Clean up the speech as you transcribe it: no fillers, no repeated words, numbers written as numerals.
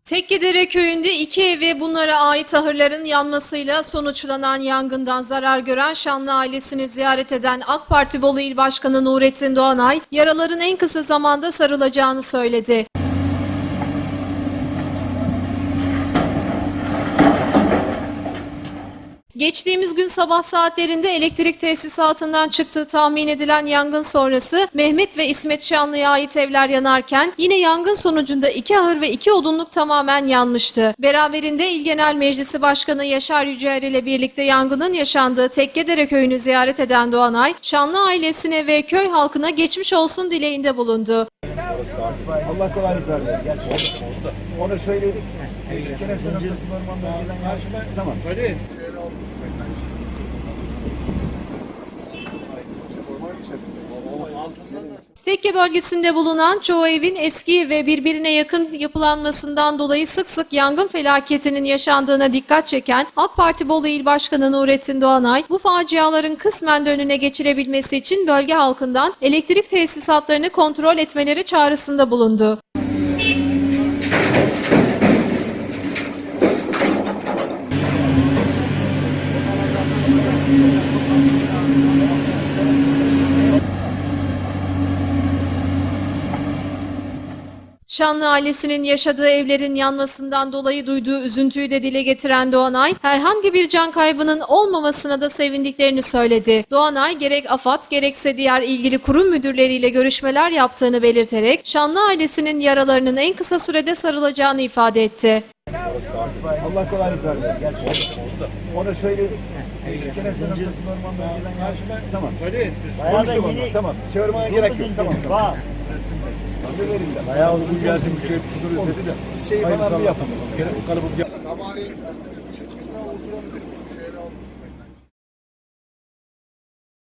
Tekkedere köyünde iki ev ve bunlara ait ahırların yanmasıyla sonuçlanan yangından zarar gören Şanlı ailesini ziyaret eden AK Parti Bolu İl Başkanı Nurettin Doğanay, yaraların en kısa zamanda sarılacağını söyledi. Geçtiğimiz gün sabah saatlerinde elektrik tesisatından çıktığı tahmin edilen yangın sonrası Mehmet ve İsmet Şanlı'ya ait evler yanarken yine yangın sonucunda 2 ahır ve 2 odunluk tamamen yanmıştı. Beraberinde İl Genel Meclisi Başkanı Yaşar Yücel ile birlikte yangının yaşandığı Tekkedere köyünü ziyaret eden Doğanay, Şanlı ailesine ve köy halkına geçmiş olsun dileğinde bulundu. Allah kolaylık versin. Onu söyledik. Gene sonra orman bölgeden yarışma. Tamam. Tekke bölgesinde bulunan çoğu evin eski ve birbirine yakın yapılanmasından dolayı sık sık yangın felaketinin yaşandığına dikkat çeken AK Parti Bolu İl Başkanı Nurettin Doğanay, bu faciaların kısmen de önüne geçilebilmesi için bölge halkından elektrik tesisatlarını kontrol etmeleri çağrısında bulundu. Şanlı ailesinin yaşadığı evlerin yanmasından dolayı duyduğu üzüntüyü de dile getiren Doğanay, herhangi bir can kaybının olmamasına da sevindiklerini söyledi. Doğanay, gerek AFAD gerekse diğer ilgili kurum müdürleriyle görüşmeler yaptığını belirterek, Şanlı ailesinin yaralarının en kısa sürede sarılacağını ifade etti. Allah kolaylık versin. Onu söyledik. Gene sonra orman bölgeden yarışma. Tamam. Konuştuk onu. Tamam. Çağırmaya gerek yok. Tamam. Bayağı uzun gelsin dedi de. Siz şeyi falan mı yapın? Kalıbı yapın. Sabahleyin 8.30'da o sırada düşmüş.